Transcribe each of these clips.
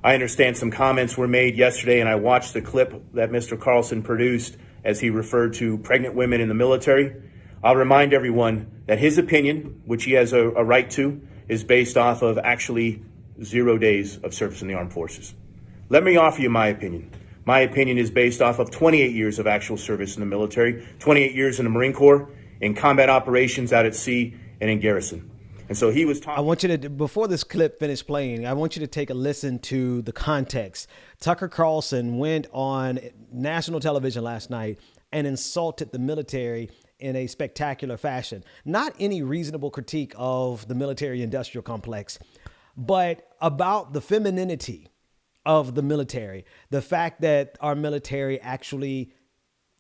I understand some comments were made yesterday, and I watched the clip that Mr. Carlson produced as he referred to pregnant women in the military. I'll remind everyone that his opinion, which he has a right to, is based off of actually 0 days of service in the armed forces. Let me offer you my opinion. My opinion is based off of 28 years of actual service in the military, 28 years in the Marine Corps, in combat operations out at sea and in garrison. And so he was talking. I want you to, before this clip finished playing, I want you to take a listen to the context. Tucker Carlson went on national television last night and insulted the military in a spectacular fashion. Not any reasonable critique of the military industrial complex, but about the femininity of the military. The fact that our military actually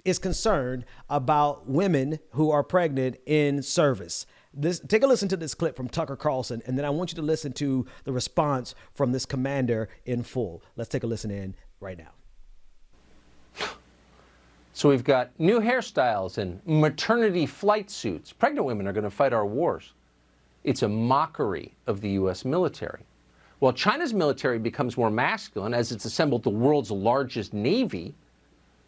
is concerned about women who are pregnant in service. Take a listen to this clip from Tucker Carlson, and then I want you to listen to the response from this commander in full. Let's take a listen in right now. So we've got new hairstyles and maternity flight suits. Pregnant women are going to fight our wars. It's a mockery of the U.S. military. While China's military becomes more masculine as it's assembled the world's largest navy,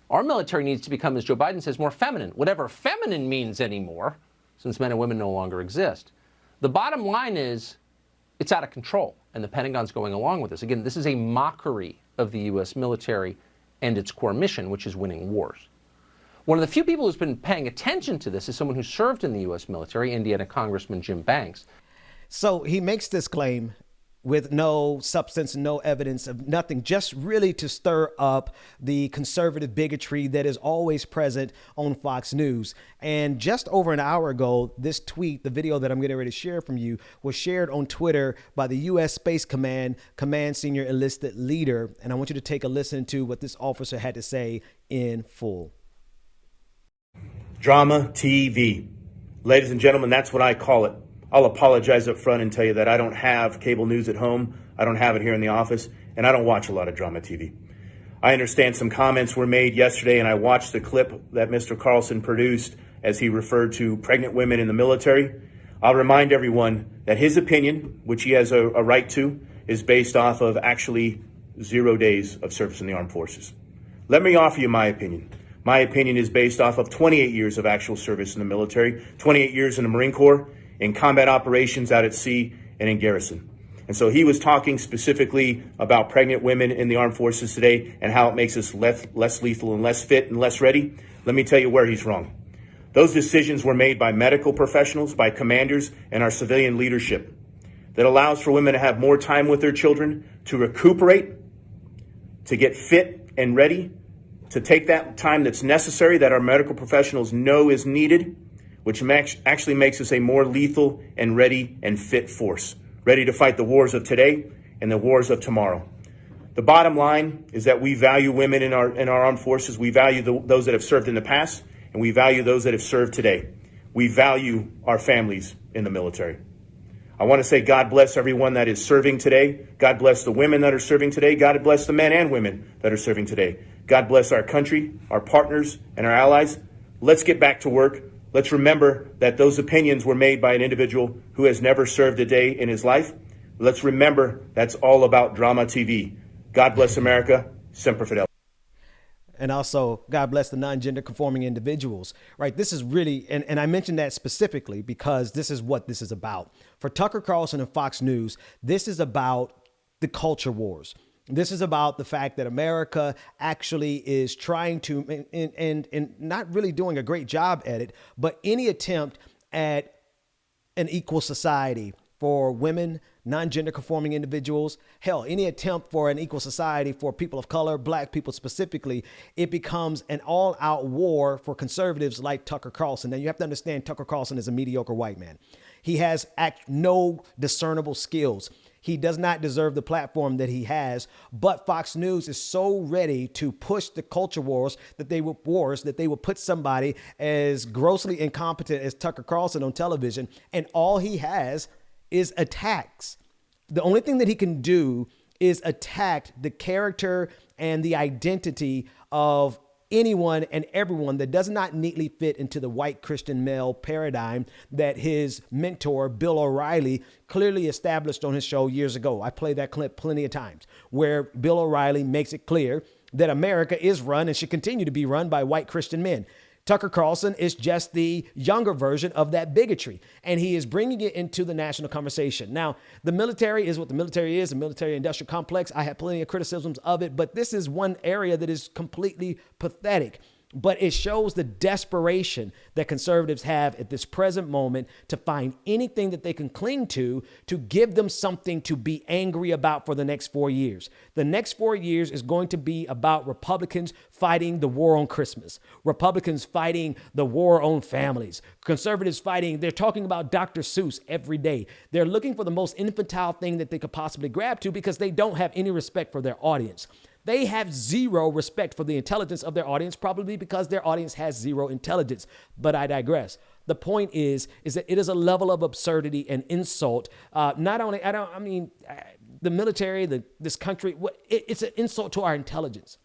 our military needs to become, as Joe Biden says, more feminine, whatever feminine means anymore, since men and women no longer exist. The bottom line is it's out of control, and the Pentagon's going along with this. Again, this is a mockery of the U.S. military and its core mission, which is winning wars. One of the few people who's been paying attention to this is someone who served in the U.S. military, Indiana Congressman Jim Banks. So he makes this claim with no substance, no evidence of nothing, just really to stir up the conservative bigotry that is always present on Fox News. And just over an hour ago, this tweet, the video that I'm getting ready to share from you, was shared on Twitter by the U.S. Space Command Senior Enlisted Leader. And I want you to take a listen to what this officer had to say in full. Drama TV. Ladies and gentlemen, that's what I call it. I'll apologize up front and tell you that I don't have cable news at home. I don't have it here in the office, and I don't watch a lot of drama TV. I understand some comments were made yesterday, and I watched the clip that Mr. Carlson produced as he referred to pregnant women in the military. I'll remind everyone that his opinion, which he has a right to, is based off of actually 0 days of service in the armed forces. Let me offer you my opinion. My opinion is based off of 28 years of actual service in the military, 28 years in the Marine Corps, in combat operations out at sea and in garrison. And so he was talking specifically about pregnant women in the armed forces today and how it makes us less lethal and less fit and less ready. Let me tell you where he's wrong. Those decisions were made by medical professionals, by commanders, and our civilian leadership that allows for women to have more time with their children, to recuperate, to get fit and ready, to take that time that's necessary that our medical professionals know is needed, which actually makes us a more lethal and ready and fit force, ready to fight the wars of today and the wars of tomorrow. The bottom line is that we value women in our armed forces. We value those that have served in the past, and we value those that have served today. We value our families in the military. I want to say God bless everyone that is serving today. God bless the women that are serving today. God bless the men and women that are serving today. God bless our country, our partners, and our allies. Let's get back to work. Let's remember that those opinions were made by an individual who has never served a day in his life. Let's remember that's all about drama TV. God bless America. Semper Fidelis. And also, God bless the non-gender conforming individuals, right? This is really, and I mentioned that specifically because this is what this is about. For Tucker Carlson and Fox News, this is about the culture wars. This is about the fact that America actually is trying to, and not really doing a great job at it, but any attempt at an equal society for women, non-gender conforming individuals, hell, any attempt for an equal society for people of color, black people specifically, it becomes an all-out war for conservatives like Tucker Carlson. Now, you have to understand Tucker Carlson is a mediocre white man. He has no discernible skills. He does not deserve the platform that he has, but Fox News is so ready to push the culture wars that they will put somebody as grossly incompetent as Tucker Carlson on television, and all he has is attacks. The only thing that he can do is attack the character and the identity of anyone and everyone that does not neatly fit into the white Christian male paradigm that his mentor, Bill O'Reilly, clearly established on his show years ago. I played that clip plenty of times where Bill O'Reilly makes it clear that America is run and should continue to be run by white Christian men. Tucker Carlson is just the younger version of that bigotry, and he is bringing it into the national conversation. Now, the military is what the military is, a military-industrial complex. I have plenty of criticisms of it, but this is one area that is completely pathetic. But it shows the desperation that conservatives have at this present moment to find anything that they can cling to give them something to be angry about for the next 4 years. The next 4 years is going to be about Republicans fighting the war on Christmas, Republicans fighting the war on families, conservatives fighting. They're talking about Dr. Seuss every day. They're looking for the most infantile thing that they could possibly grab to because they don't have any respect for their audience. They have zero respect for the intelligence of their audience, probably because their audience has zero intelligence. But I digress. The point is that it is a level of absurdity and insult. Not only, the military, this country, it's an insult to our intelligence.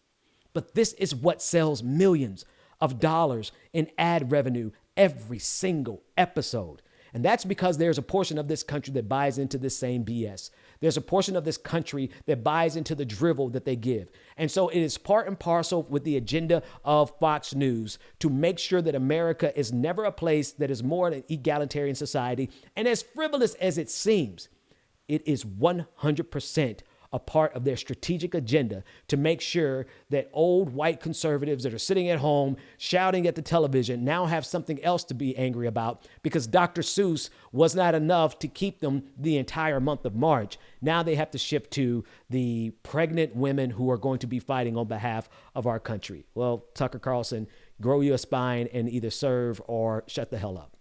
But this is what sells millions of dollars in ad revenue every single episode. And that's because there's a portion of this country that buys into this same BS. There's a portion of this country that buys into the drivel that they give. And so it is part and parcel with the agenda of Fox News to make sure that America is never a place that is more an egalitarian society. And as frivolous as it seems, it is 100% a part of their strategic agenda to make sure that old white conservatives that are sitting at home shouting at the television now have something else to be angry about because Dr. Seuss was not enough to keep them the entire month of March. Now they have to shift to the pregnant women who are going to be fighting on behalf of our country. Well, Tucker Carlson, grow your spine and either serve or shut the hell up.